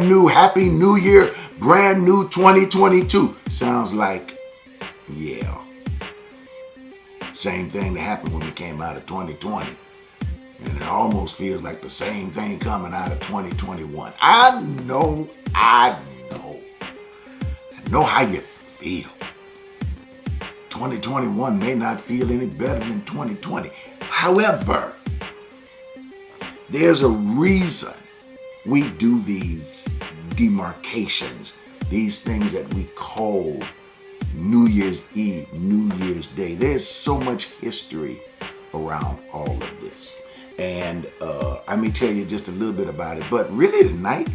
New Happy New Year, brand new 2022. Sounds like, yeah, same thing that happened when we came out of 2020. And it almost feels like the same thing coming out of 2021. I know how you feel. 2021 may not feel any better than 2020. However, there's a reason we do these demarcations, these things that we call New Year's Eve, New Year's Day. There's so much history around all of this. And I may tell you just a little bit about it, but really tonight,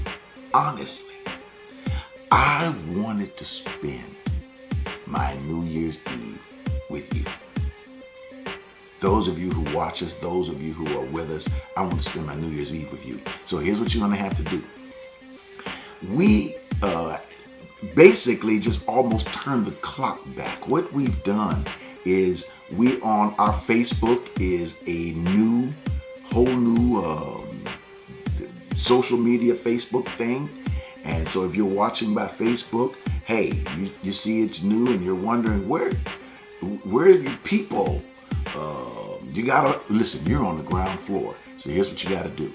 honestly, I wanted to spend my New Year's Eve with you. Those of you who watch us, those of you who are with us, I want to spend my New Year's Eve with you. So here's what you're going to have to do. We basically just almost turned the clock back. What we've done is we on our Facebook is a whole new social media Facebook thing. And so if you're watching by Facebook, hey, you see it's new and you're wondering where are your people? You gotta listen. You're on the ground floor, so here's what you gotta do.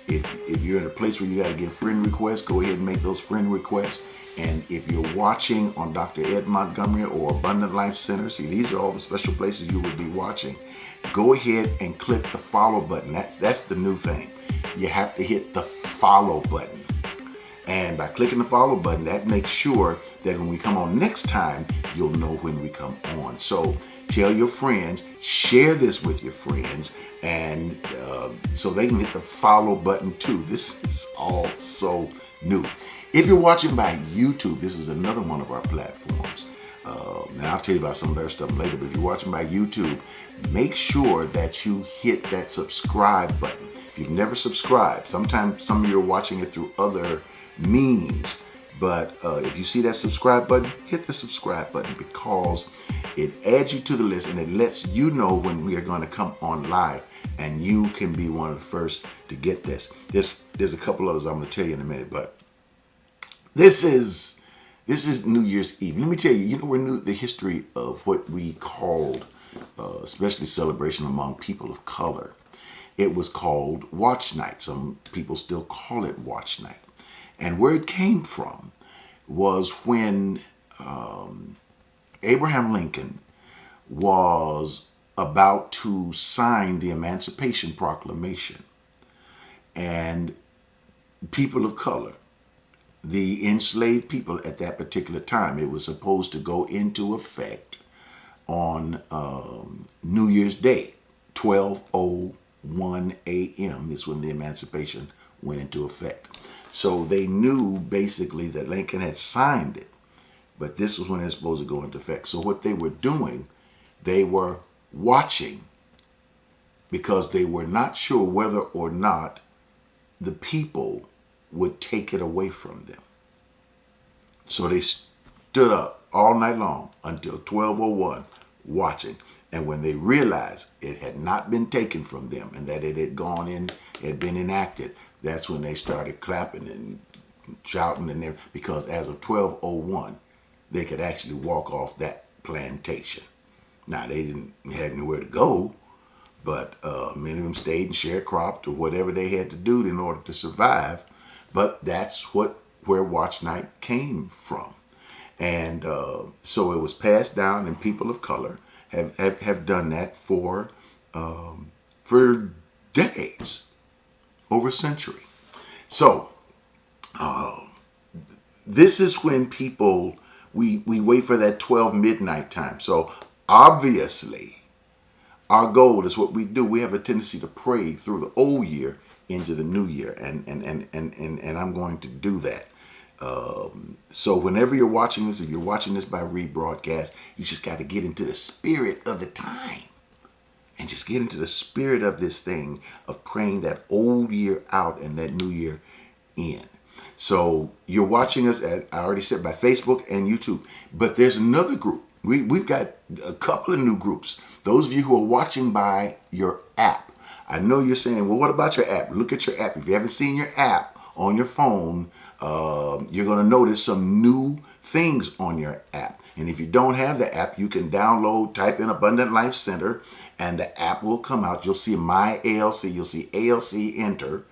If you're in a place where you gotta get friend requests, go ahead and make those friend requests. And if you're watching on Dr. Ed Montgomery or Abundant Life Center, see, these are all the special places you will be watching. Go ahead and click the follow button. That's the new thing. You have to hit the follow button. And by clicking the follow button, that makes sure that when we come on next time, you'll know when we come on. So tell your friends, share this with your friends, and so they can hit the follow button too. This is all so new. If you're watching by YouTube, this is another one of our platforms. And I'll tell you about some of their stuff later, but if you're watching by YouTube, make sure that you hit that subscribe button. If you've never subscribed, sometimes some of you are watching it through other means, but if you see that subscribe button, hit the subscribe button, because it adds you to the list and it lets you know when we are going to come on live, and you can be one of the first to get this. There's a couple others I'm going to tell you in a minute, but this is New Year's Eve. Let me tell you, we're the history of what we called, especially celebration among people of color. It was called Watch Night. Some people still call it Watch Night. And where it came from was when Abraham Lincoln was about to sign the Emancipation Proclamation. And people of color, the enslaved people at that particular time, it was supposed to go into effect on New Year's Day, 12:01 a.m. is when the emancipation went into effect. So they knew basically that Lincoln had signed it, but this was when it was supposed to go into effect. So what they were doing, they were watching, because they were not sure whether or not the people would take it away from them. So they stood up all night long until 12:01 watching. And when they realized it had not been taken from them and that it had gone in, had been enacted, that's when they started clapping and shouting, and because as of 12:01, they could actually walk off that plantation. Now, they didn't have anywhere to go, but many of them stayed and sharecropped or whatever they had to do in order to survive. But that's where Watch Night came from. And so it was passed down, and people of color have done that for decades, over a century. So this is when people, we wait for that 12 midnight time. So obviously our goal is what we do. We have a tendency to pray through the old year into the new year, and I'm going to do that. So whenever you're watching this, if you're watching this by rebroadcast, you just got to get into the spirit of the time and just get into the spirit of this thing of praying that old year out and that new year in. So you're watching us at, I already said, by Facebook and YouTube, but there's another group. We've got a couple of new groups. Those of you who are watching by your app, I know you're saying, well, what about your app? Look at your app. If you haven't seen your app on your phone, you're going to notice some new things on your app. And if you don't have the app, you can download, type in Abundant Life Center, and the app will come out. You'll see My ALC. You'll see ALC Enter,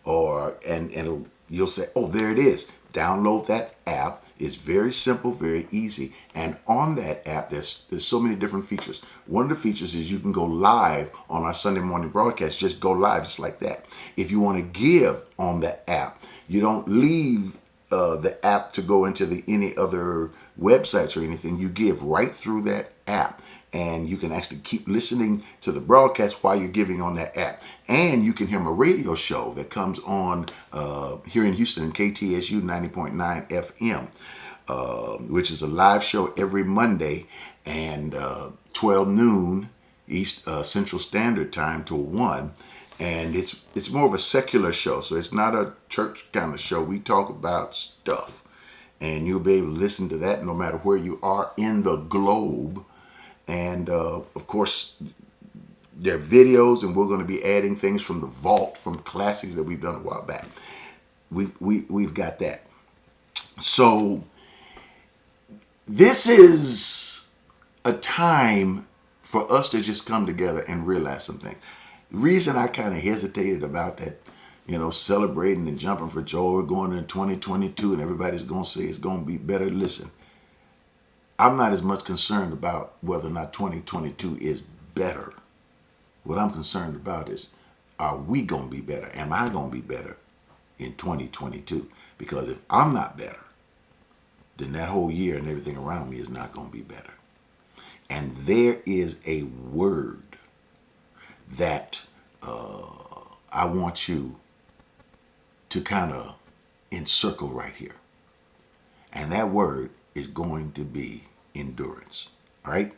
and you'll say, oh, there it is. Download that app. It's very simple, very easy. And on that app, there's so many different features. One of the features is you can go live on our Sunday morning broadcast. Just go live just like that. If you want to give on the app, you don't leave the app to go into any other websites or anything. You give right through that app. And you can actually keep listening to the broadcast while you're giving on that app. And you can hear my radio show that comes on here in Houston, KTSU 90.9 FM, which is a live show every Monday and 12 noon East Central Standard Time to 1. And it's more of a secular show, so it's not a church kind of show. We talk about stuff. And you'll be able to listen to that no matter where you are in the globe. And of course, there are videos, and we're going to be adding things from the vault, from classics that we've done a while back. We've got that. So this is a time for us to just come together and realize some things. The reason I kind of hesitated about that, celebrating and jumping for joy, we're going into 2022, and everybody's going to say it's going to be better. Listen. I'm not as much concerned about whether or not 2022 is better. What I'm concerned about is, are we going to be better? Am I going to be better in 2022? Because if I'm not better, then that whole year and everything around me is not going to be better. And there is a word that I want you to kind of encircle right here. And that word is going to be endurance. All right?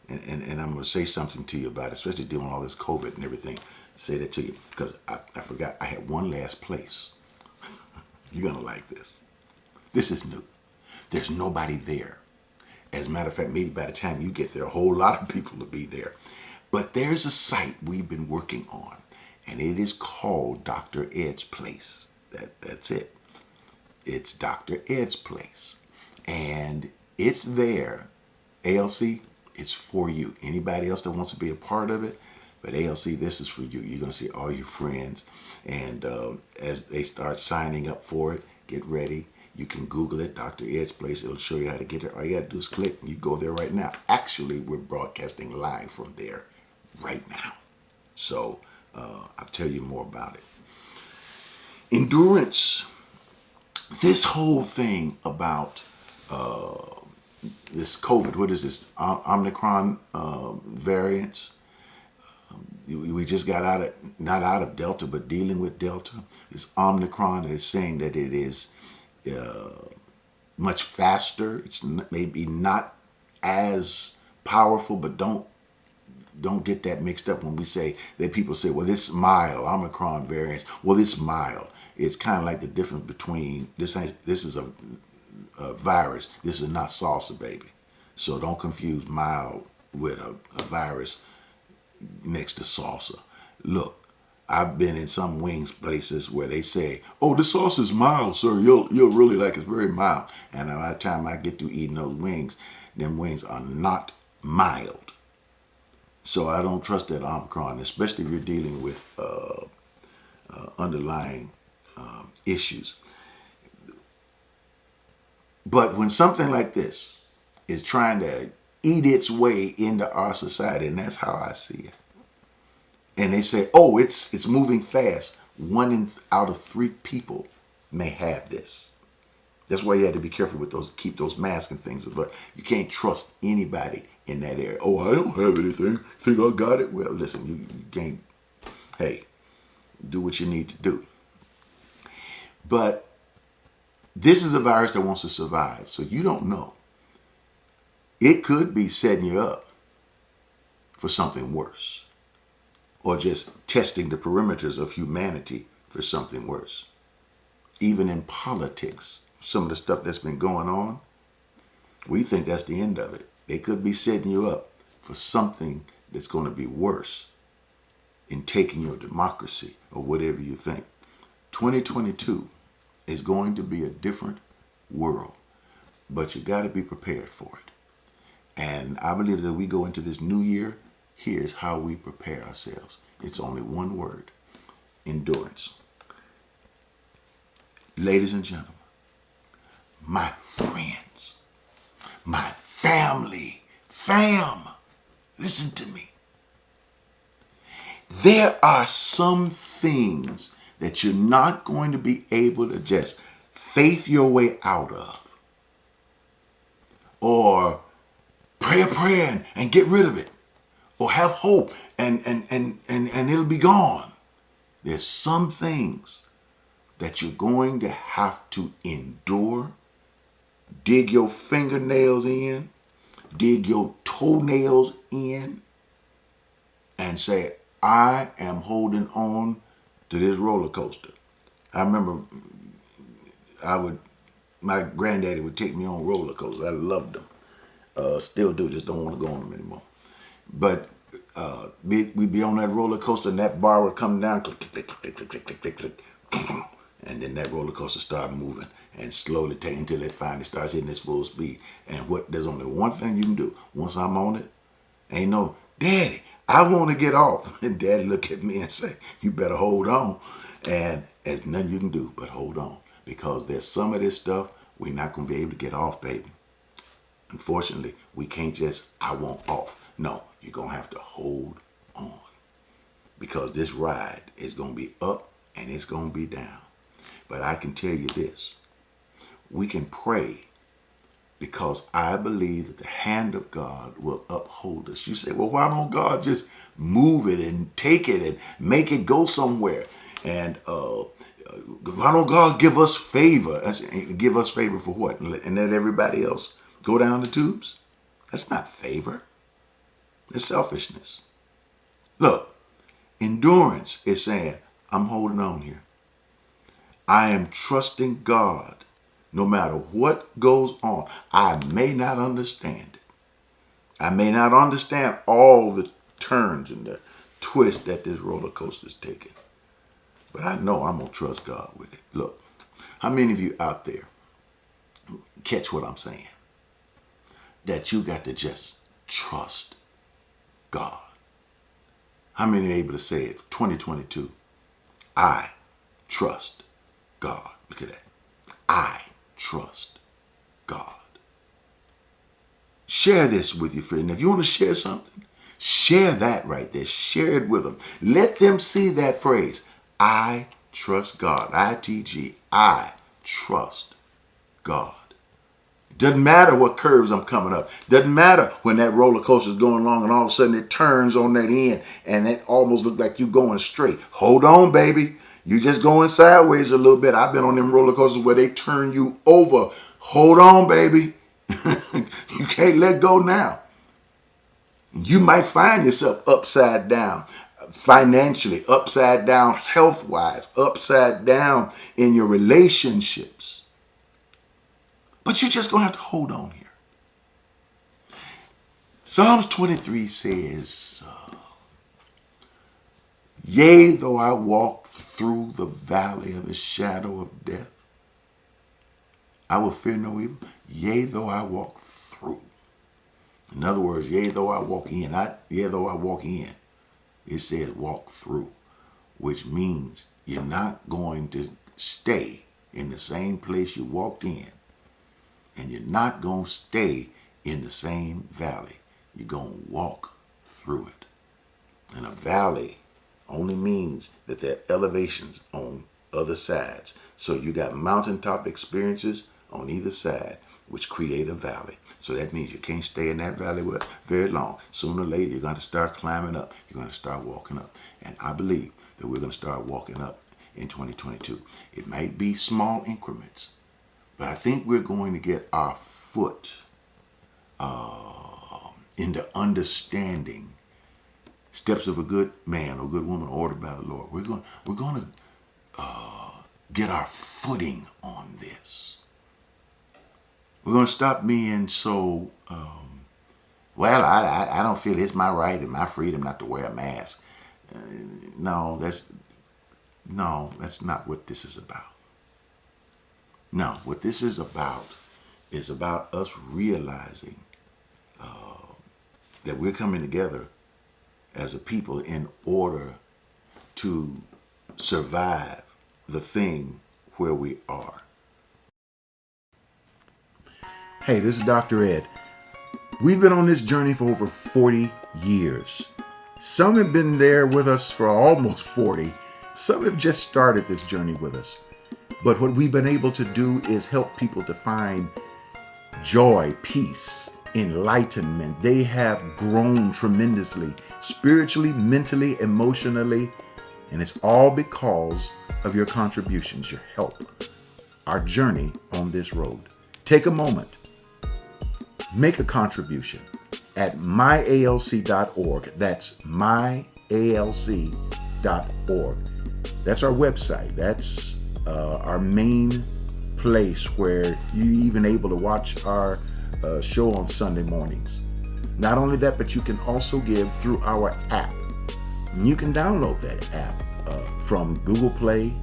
And I'm going to say something to you about it, especially dealing with all this COVID and everything. Say that to you. Because I forgot, I had one last place. You're going to like this. This is new. There's nobody there. As a matter of fact, maybe by the time you get there, a whole lot of people will be there. But there's a site we've been working on, and it is called Dr. Ed's Place. That's it. It's Dr. Ed's Place. And it's there. ALC, it's for you. Anybody else that wants to be a part of it, but ALC, this is for you. You're going to see all your friends. And as they start signing up for it, get ready. You can Google it, Dr. Ed's Place. It'll show you how to get there. All you got to do is click, and you go there right now. Actually, we're broadcasting live from there right now. So I'll tell you more about it. Endurance. This whole thing about this COVID, what is this? Omicron variants. We just got not out of Delta, but dealing with Delta. This Omicron, and it's saying that it is much faster. It's maybe not as powerful, but don't get that mixed up when we say that. People say, well, this is mild, Omicron variants. Well, it's mild. It's kind of like the difference between this is a virus. This is not salsa, baby. So don't confuse mild with a virus next to salsa. Look, I've been in some wings places where they say, oh, the sauce is mild, sir. You'll really like it. It's very mild. And by the time I get through eating those wings, them wings are not mild. So I don't trust that Omicron, especially if you're dealing with underlying issues. But when something like this is trying to eat its way into our society, and that's how I see it, and they say, oh, it's moving fast, 1 out of 3 people may have this. That's why you have to be careful with those, keep those masks and things. But you can't trust anybody in that area. Oh, I don't have anything. Think I got it? Well, listen, you can't. Hey, do what you need to do. But this is a virus that wants to survive, so you don't know. It could be setting you up for something worse, or just testing the perimeters of humanity for something worse. Even in politics, some of the stuff that's been going on, we think that's the end of it. They could be setting you up for something that's going to be worse in taking your democracy or whatever you think. 2022 It's going to be a different world, but you got to be prepared for it. And I believe that we go into this new year, here's how we prepare ourselves. It's only one word: endurance. Ladies and gentlemen, my friends, my family, listen to me. There are some things that you're not going to be able to just faith your way out of, or pray a prayer and get rid of it, or have hope and it'll be gone. There's some things that you're going to have to endure, dig your fingernails in, dig your toenails in, and say, I am holding on to this roller coaster. I remember my granddaddy would take me on roller coasters. I loved them. Still do, just don't want to go on them anymore. But we'd be on that roller coaster and that bar would come down, click, click, click, click, click, click, click, click, click. And then that roller coaster started moving and slowly take until it finally starts hitting its full speed. And there's only one thing you can do. Once I'm on it, ain't no, Daddy, I want to get off. And Daddy look at me and say, you better hold on. And there's nothing you can do but hold on. Because there's some of this stuff we're not going to be able to get off, baby. Unfortunately, we can't just, I want off. No, you're going to have to hold on. Because this ride is going to be up and it's going to be down. But I can tell you this, we can pray, because I believe that the hand of God will uphold us. You say, well, why don't God just move it and take it and make it go somewhere? And why don't God give us favor? Give us favor for what? And let everybody else go down the tubes? That's not favor. It's selfishness. Look, endurance is saying, I'm holding on here. I am trusting God no matter what goes on. I may not understand it. I may not understand all the turns and the twists that this roller coaster is taking. But I know I'm going to trust God with it. Look, how many of you out there catch what I'm saying? That you got to just trust God. How many are able to say it? 2022, I trust God. Look at that. I trust God. Share this with your friend. If you want to share something, share that right there. Share it with them. Let them see that phrase. I trust God. ITG. I trust God. Doesn't matter what curves I'm coming up. Doesn't matter when that roller coaster is going along and all of a sudden it turns on that end and it almost looks like you going straight. Hold on, baby. You just going sideways a little bit. I've been on them roller coasters where they turn you over. Hold on, baby. You can't let go now. You might find yourself upside down financially, upside down health-wise, upside down in your relationships. But you're just going to have to hold on here. Psalms 23 says, yea, though I walk through the valley of the shadow of death, I will fear no evil. Yea, though I walk through. In other words, yea, though I walk in, not yea, though I walk in. It says walk through, which means you're not going to stay in the same place you walked in, and you're not going to stay in the same valley. You're going to walk through it. And a valley only means that there are elevations on other sides. So you got mountaintop experiences on either side, which create a valley. So that means you can't stay in that valley very long. Sooner or later, you're going to start climbing up. You're going to start walking up. And I believe that we're going to start walking up in 2022. It might be small increments, but I think we're going to get our foot into understanding steps of a good man or good woman ordered by the Lord. We're going to get our footing on this. We're going to stop being so, well, I don't feel it's my right and my freedom not to wear a mask. No, that's not what this is about. Now, what this is about us realizing that we're coming together as a people in order to survive the thing where we are. Hey, this is Dr. Ed. We've been on this journey for over 40 years. Some have been there with us for almost 40. Some have just started this journey with us. But what we've been able to do is help people to find joy, peace, enlightenment. They have grown tremendously, spiritually, mentally, emotionally, and it's all because of your contributions, your help, our journey on this road. Take a moment, make a contribution at myalc.org. That's myalc.org. That's our website. That's our main place where you're even able to watch our show on Sunday mornings. Not only that, but you can also give through our app. And you can download that app from Google Play,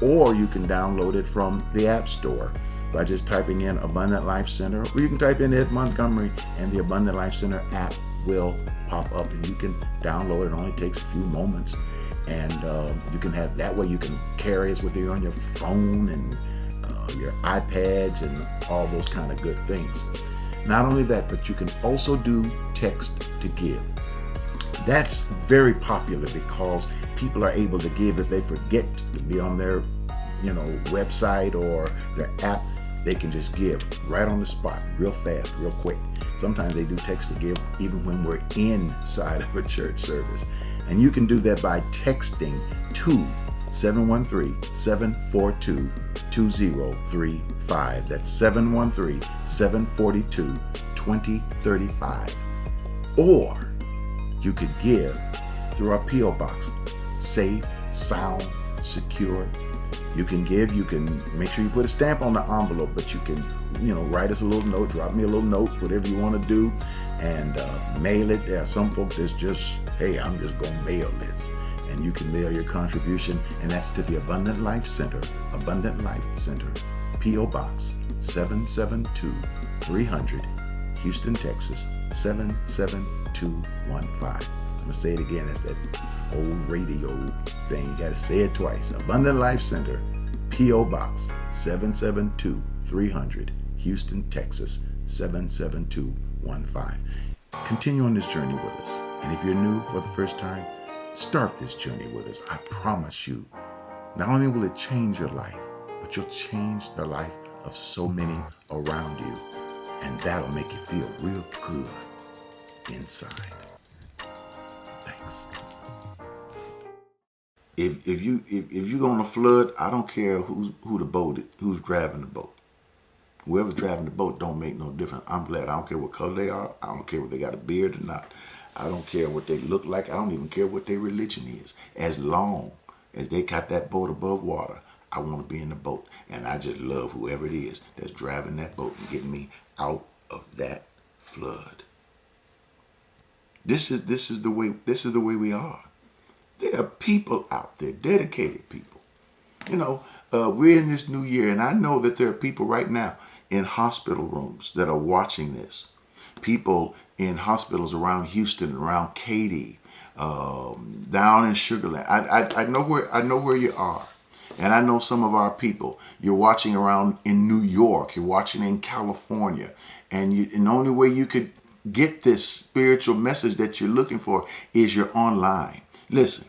or you can download it from the App Store by just typing in Abundant Life Center, or you can type in Ed Montgomery and the Abundant Life Center app will pop up and you can download it. It only takes a few moments, and you can have that way. You can carry it with you on your phone and your iPads and all those kind of good things. Not only that, but you can also do text to give. That's very popular because people are able to give if they forget to be on their website or their app. They can just give right on the spot, real fast, real quick. Sometimes they do text to give even when we're inside of a church service. And you can do that by texting to 713-742-2035. That's 713-742-2035. Or you could give through our P.O. Box. Safe, sound, secure. You can give, you can make sure you put a stamp on the envelope, but you can, write us a little note, drop me a little note, whatever you want to do, and mail it. There are some folks that's just, hey, I'm just going to mail this. And you can mail your contribution, and that's to the Abundant Life Center, P.O. Box 772-300, Houston, Texas, 77215. I'm going to say it again. That's that old radio thing. You got to say it twice. Abundant Life Center, P.O. Box 772-300, Houston, Texas, 77215. Continue on this journey with us. And if you're new for the first time, start this journey with us. I promise you, not only will it change your life, but you'll change the life of so many around you. And that'll make you feel real good inside. Thanks. If you're gonna flood, I don't care who's driving the boat. Whoever's driving the boat don't make no difference. I'm glad. I don't care what color they are. I don't care if they got a beard or not. I don't care what they look like. I don't even care what their religion is. As long as they got that boat above water, I want to be in the boat. And I just love whoever it is that's driving that boat and getting me out of that flood. This is the way we are. There are people out there, dedicated people. We're in this new year, and I know that there are people right now in hospital rooms that are watching this. People in hospitals around Houston, around Katy, down in Sugar Land. I know where you are. And I know some of our people. You're watching around in New York. You're watching in California. And the only way you could get this spiritual message that you're looking for is you're online. Listen,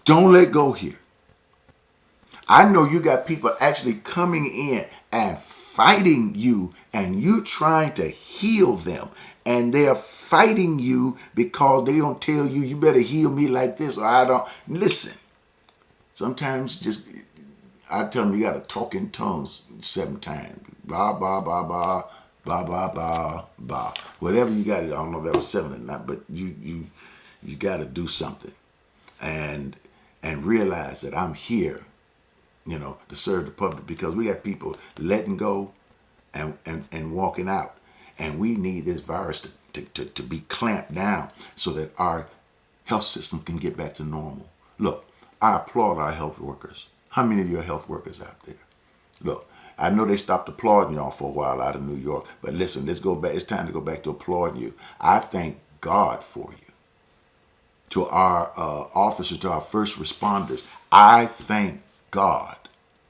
don't let go here. I know you got people actually coming in and fighting you, and you trying to heal them. And they're fighting you because they don't tell you, you better heal me like this, or I don't. Listen, sometimes I tell them you got to talk in tongues 7 times. Blah, blah, blah, blah, blah, blah, blah, blah. Whatever you got, I don't know if that was 7 or not, but you got to do something. And realize that I'm here, to serve the public, because we got people letting go and walking out. And we need this virus to be clamped down so that our health system can get back to normal. Look, I applaud our health workers. How many of you are health workers out there? Look, I know they stopped applauding y'all for a while out of New York, but listen, let's go back. It's time to go back to applauding you. I thank God for you. To our officers, to our first responders, I thank God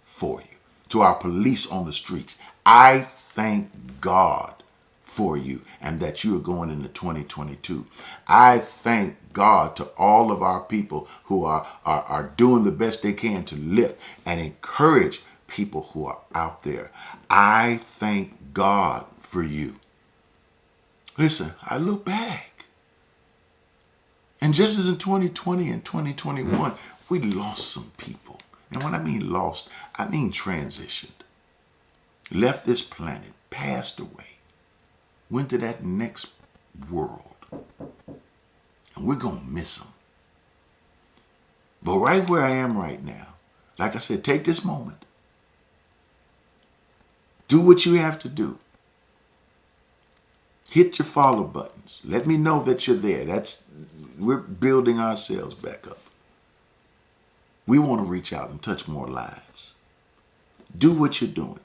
for you. To our police on the streets, I thank God for you and that you are going into 2022. I thank God to all of our people who are doing the best they can to lift and encourage people who are out there. I thank God for you. Listen, I look back. And just as in 2020 and 2021, we lost some people. And when I mean lost, I mean transitioned. Left this planet, passed away, went to that next world. And we're going to miss them. But right where I am right now, like I said, take this moment. Do what you have to do. Hit your follow buttons. Let me know that you're there. We're building ourselves back up. We want to reach out and touch more lives. Do what you're doing.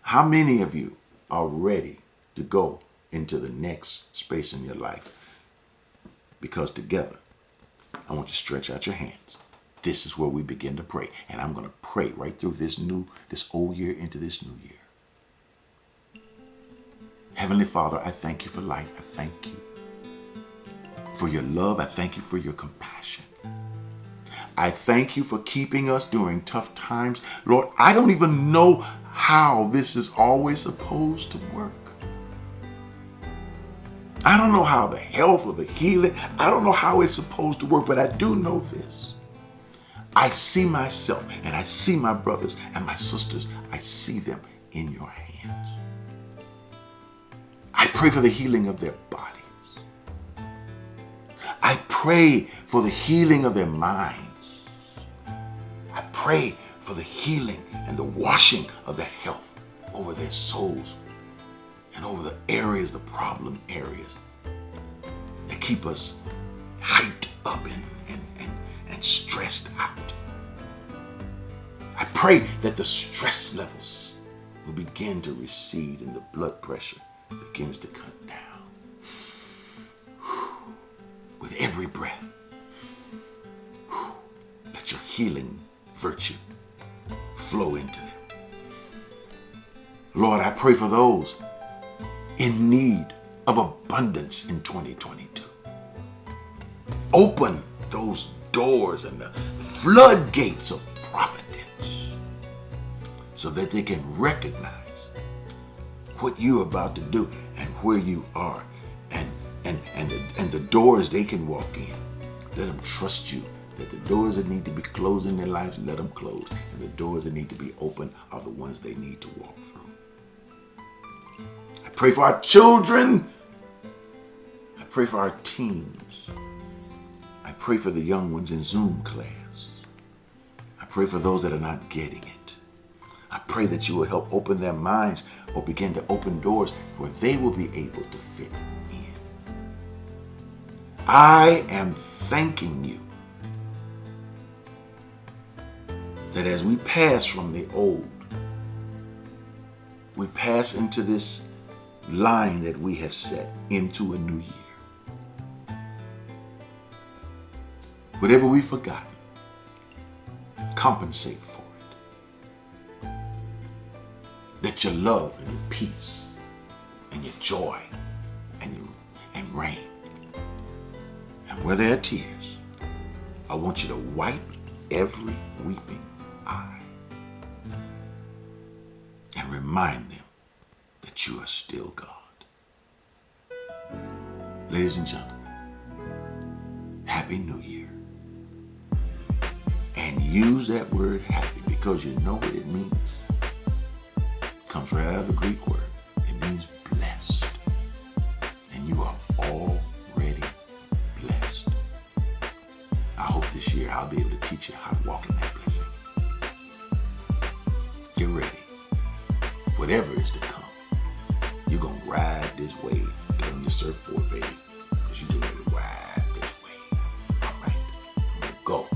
How many of you are ready to go into the next space in your life? Because together, I want you to stretch out your hands. This is where we begin to pray. And I'm going to pray right through this old year into this new year. Heavenly Father, I thank you for life. I thank you for your love. I thank you for your compassion. I thank you for keeping us during tough times. Lord, I don't even know how this is always supposed to work. I don't know how the health or the healing, I don't know how it's supposed to work, but I do know this. I see myself and I see my brothers and my sisters. I see them in your hands. I pray for the healing of their bodies. I pray for the healing of their minds. I pray for the healing and the washing of their health over their souls and over the areas, the problem areas that keep us hyped up and stressed out. I pray that the stress levels will begin to recede and the blood pressure begins to cut down. With every breath, let your healing virtue flow into them. Lord, I pray for those in need of abundance in 2022. Open those doors and the floodgates of providence so that they can recognize what you're about to do and where you are and the doors they can walk in. Let them trust you that the doors that need to be closed in their lives, let them close. And the doors that need to be open are the ones they need to walk through. I pray for our children. I pray for our teens. I pray for the young ones in Zoom class. I pray for those that are not getting it. I pray that you will help open their minds or begin to open doors where they will be able to fit in. I am thanking you that as we pass from the old, we pass into this line that we have set into a new year. Whatever we've forgotten, compensate for it. Let your love and your peace and your joy and reign. And where there are tears, I want you to wipe every weeping eye and remind them that you are still God. Ladies and gentlemen, Happy New Year. And use that word happy because you know what it means. It comes right out of the Greek word. It means blessed. And you are already blessed. I hope this year I'll be able to teach you how to walk in that blessing. Get ready. Whatever is to come, you're going to ride this wave. Get on your surfboard, baby. Because you're getting ready to ride this wave. All right. I'm going to go.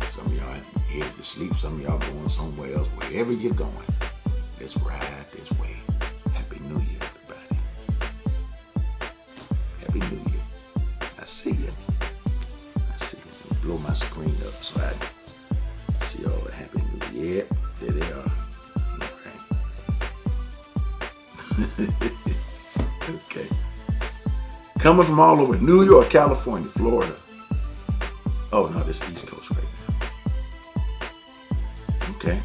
Some of y'all headed to sleep. Some of y'all going somewhere else. Wherever you're going, let's ride this way. Happy New Year, everybody. Happy New Year. I see you. I see you. Blow my screen up so I see all the Happy New Year. There they are. Okay. Okay. Coming from all over New York, California, Florida. Oh no, this is East Coast right now. Okay.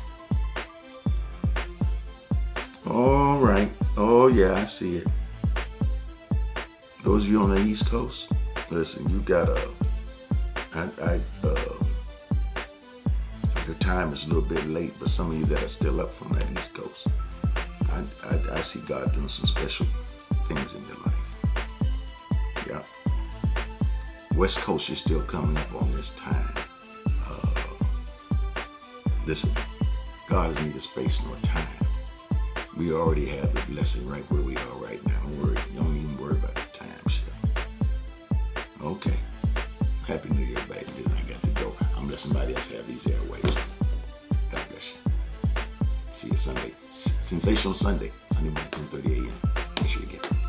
All right. Oh yeah, I see it. Those of you on the East Coast, listen, you got your time is a little bit late, but some of you that are still up from that East Coast, I see God doing some special things in your life. Yeah. West Coast, you're still coming up on this time. Listen, God is neither space nor time. We already have the blessing right where we are right now. Don't even worry about the time shift. Okay. Happy New Year, baby. I got to go. I'm gonna let somebody else have these airwaves. God bless you. See you Sunday. Sensational Sunday. Sunday morning, 10:30 a.m. Make sure you get it.